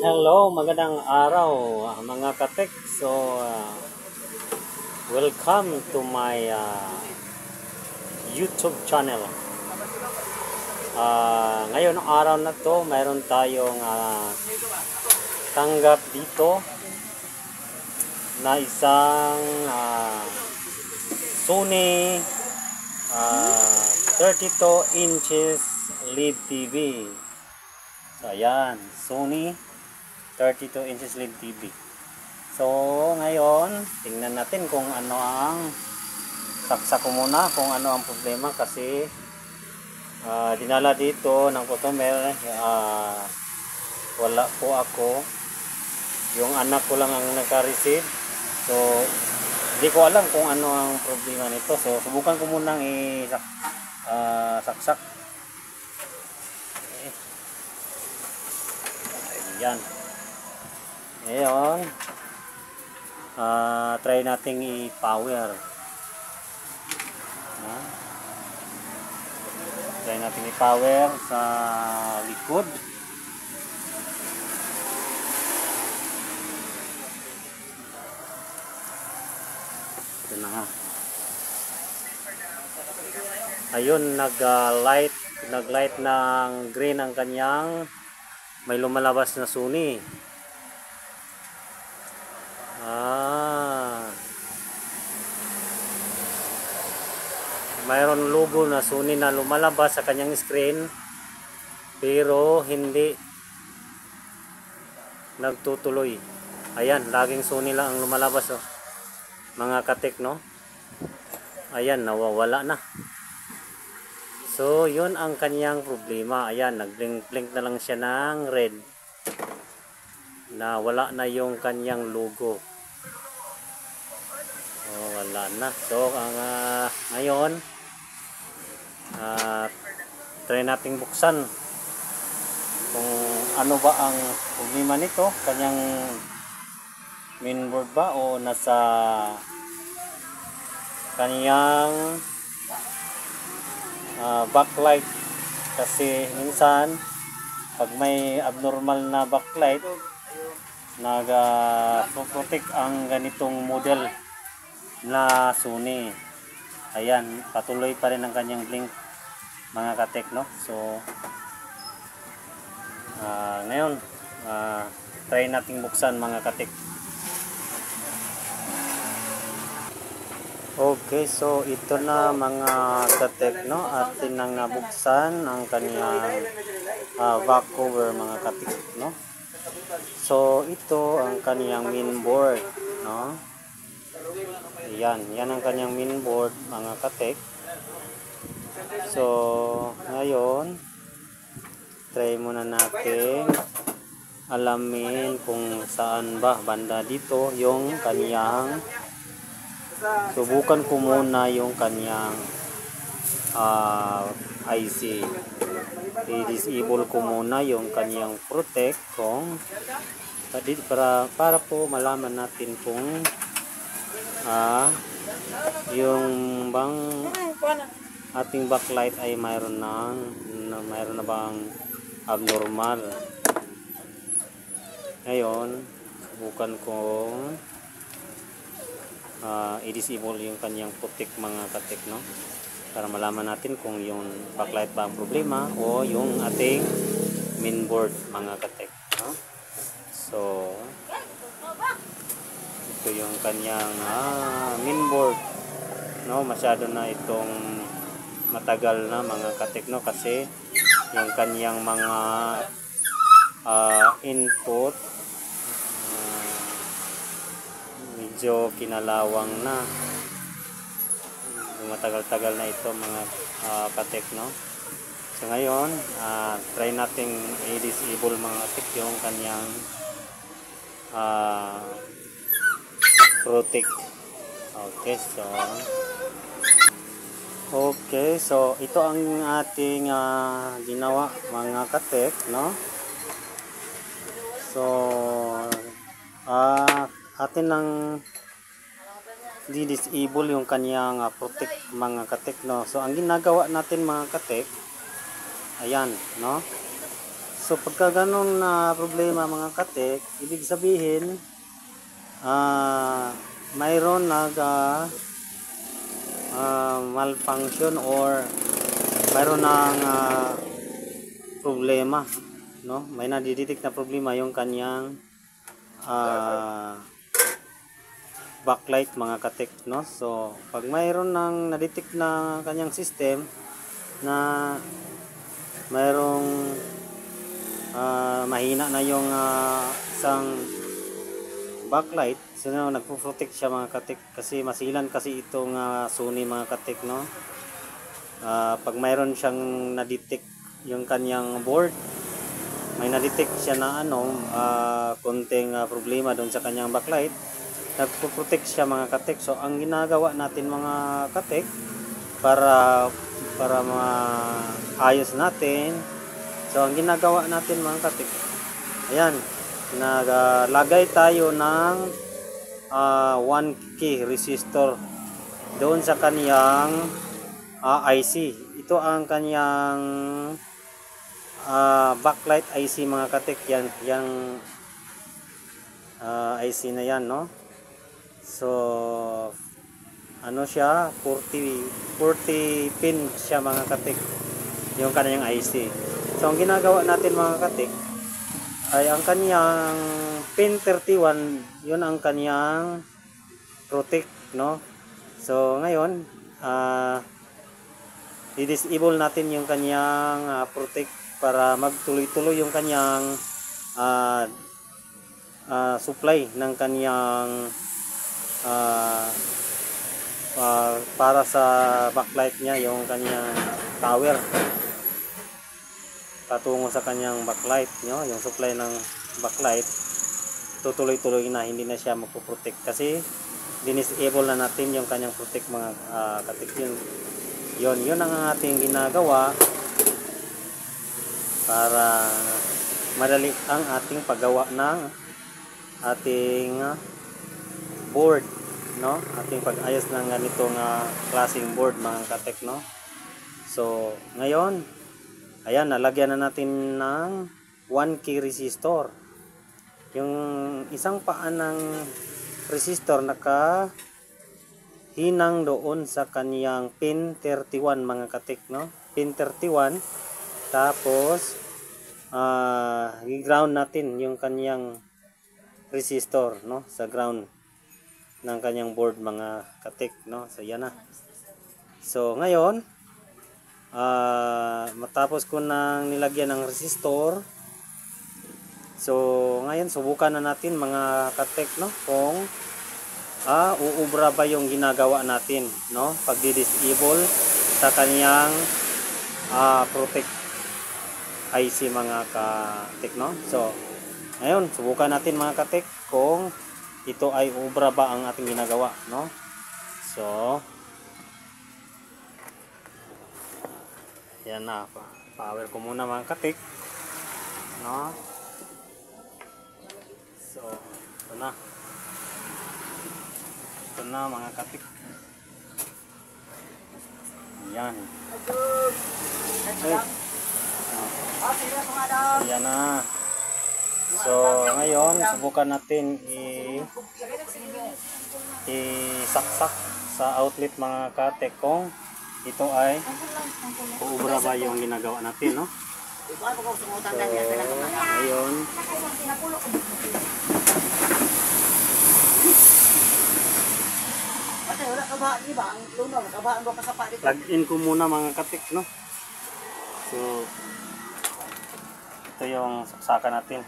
Hello, magandang araw mga katek. Welcome to my YouTube channel. Ngayon ang araw na to, mayroon tayong tanggap dito na isang Sony 32 inches LED TV. So ayan, Sony 32 inches LED TV. So ngayon, tingnan natin kung ano ang saksak ko muna kung ano ang problema kasi dinala dito ng customer, wala po ako, yung anak ko lang ang nagka-receive. So hindi ko alam kung ano ang problema nito. So subukan ko munang saksak. Ayan. Ngayon, try nating i-power. Try nating i-power sa likod. Ito na nga. Ayun, nag-light ng green ang kanyang may lumalabas na Sony. Mayroon logo na Sony na lumalabas sa kanyang screen pero hindi nagtutuloy. Ayan, laging Sony lang ang lumalabas, oh. Mga katek, no? Ayan, nawawala na. So, yun ang kanyang problema. Ayan, nag-blink na lang siya ng red. Na wala na yung kanyang logo. Oh, wala na. So, ngayon, try nating buksan kung ano ba ang problema nito. Kanyang mainboard ba o nasa kanyang backlight, kasi minsan pag may abnormal na backlight nag-protect ang ganitong model na Sony. Ayan, patuloy pa rin ang kanyang blink mga katek, no? So ngayon try nating buksan mga katek. Okay, so ito na mga katek, no? Atin nang nabuksan ang kanyang back cover mga katek, no? So ito ang kanyang mainboard, no? Yan ang kanyang mainboard mga katek. So ngayon try muna natin alamin kung saan ba banda dito yung kanyang, subukan ko muna yung kanyang IC. I-disable ko muna yung kanyang protect kung para po malaman natin kung yung bang ating backlight ay mayroon na bang abnormal. Ngayon, subukan kong i-disable yung kanyang protect mga katek, no? Para malaman natin kung yung backlight ba ang problema o yung ating mainboard mga katek, no? So ito yung kanyang mainboard, no? Masyado na itong matagal na mga katek, no? Kasi yung kanyang mga input medyo kinalawang na. Matagal-tagal na ito mga katek, no? So ngayon try nating i-disable mga katek yung kanyang protect. Okay, so ito ang ating ginawa mga katek, no? So atin lang di-disable yung kanyang protect mga katek, no? So ang ginagawa natin mga katek, ayan, no? So pagka ganun na problema mga katek, ibig sabihin mayroon malfunction or mayroon ng problema, no? May nadidetect na problema yung kanyang backlight mga katek, no? So pag mayroon ng nadetect na kanyang system na mayroong mahina na yung isang backlight, so nagpo-protect siya mga katik kasi masilan kasi itong Sony mga katik, no? Pag mayroon siyang na-detect yung kanyang board, may na-detect siya na konting problema doon sa kanyang backlight, nagpo-protect siya mga katik. So ang ginagawa natin mga katik para maayos natin, so ang ginagawa natin mga katik, ayan, naglagay tayo ng 1K resistor doon sa kaniyang IC. Ito ang kaniyang backlight IC mga katik. Yang IC na yan, no? So ano siya, 40 pin siya mga katik, yung kaniyang IC. So ang ginagawa natin mga katik ay ang kaniyang pin 31, yun ang kaniyang protect, no? So ngayon i-disable natin yung kaniyang protect para magtuloy-tuloy yung kaniyang supply ng kaniyang para sa backlight niya, yung kaniyang tower patungo sa kanyang backlight, no? Yung supply ng backlight tutuloy-tuloy na, hindi na siya magpo-protect kasi dinisable na natin yung kanyang protect mga katik. Yun ang ating ginagawa para madali ang ating paggawa ng ating board, no? Ating pag-ayos ng ganitong klaseng board mga katik, no? So ngayon, ayan, nalagyan na natin ng 1K resistor. Yung isang paa ng resistor nakahinang doon sa kaniyang pin 31 mga katik, no? Pin 31. Tapos i-ground natin yung kaniyang resistor, no? Sa ground ng kaniyang board mga katik, no? So yan na. So ngayon, matapos ko nang nilagyan ng resistor, so ngayon subukan na natin mga katek, no, kung uubra ba yung ginagawa natin, no, pag-disable sa kanyang protect IC mga katek, no. So ngayon subukan natin mga katek kung ito ay uubra ba ang ating ginagawa, no. So yan na, power ko muna mga katik, no? So ito na mga katik, yan. Yan na. So ngayon subukan natin isaksak sa outlet mga katik kung ito ay uubra ba yung ginagawa natin, no? So ngayon plug in ko muna mga katik, no? So ito yung saksakan natin.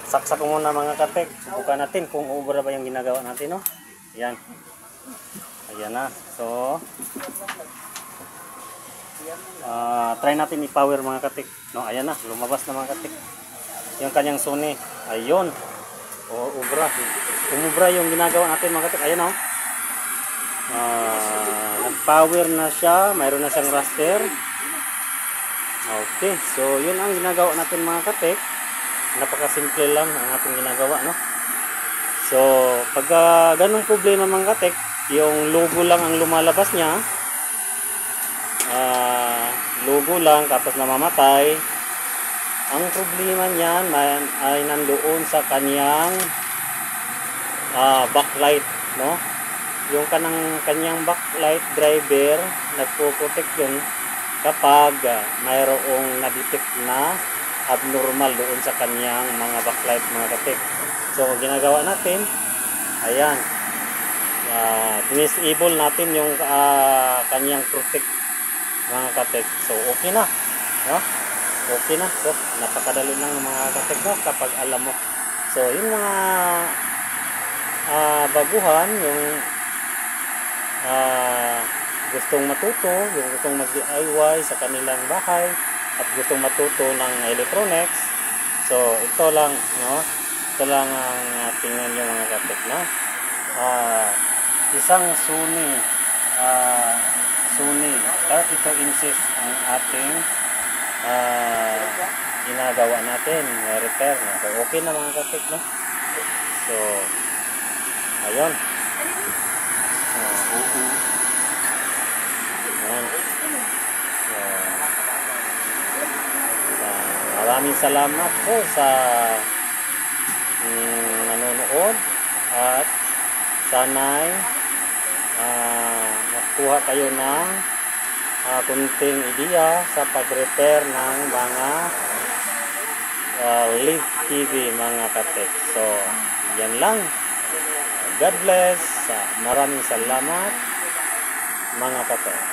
Saksak ko muna mga katek. Subukan natin kung uubra ba yung ginagawa natin, no? Ayan. Ayan na. So try natin i-power mga katek, no? Ayan na, lumabas na mga katek yung kanyang Sony. Ayun. Ubra. Umubra yung ginagawa natin mga katek. Ayan, no? Nag-power na siya. Mayroon na siyang raster. Okay. So yun ang ginagawa natin mga katek. Napakasimple lang ang ating ginagawa, no? So pag ganung problema mga katek, yung logo lang ang lumalabas niya, logo lang tapos namamatay. Ang problema niyan ay nandoon sa kanyang backlight, no? Yung kanyang backlight driver, nagpo-protect yun kapag mayroong na-detect na abnormal doon sa kanyang mga backlight, mga katek. So ginagawa natin, ayan, disable natin yung kanyang protect, mga katek. So okay na, no? Okay na. So napakadali lang ng mga katek, no? Kapag alam mo. So yung mga baguhan, yung gustong matuto, yung gustong mag-DIY sa kanilang bahay at gustong matuto ng electronics, so ito lang, no? Ito lang ang tingnan nyo, mga katek, no? Isang Sony 32 inches ang ating ginagawa natin, repair na. So okay na, mga katek, no? So ayun. Ayan. Maraming salamat po sa nanonood at sana'y makuha kayo ng kunting ideya sa pag-repair ng mga LED TV, mga katek. So yan lang. God bless. Maraming salamat, mga katek.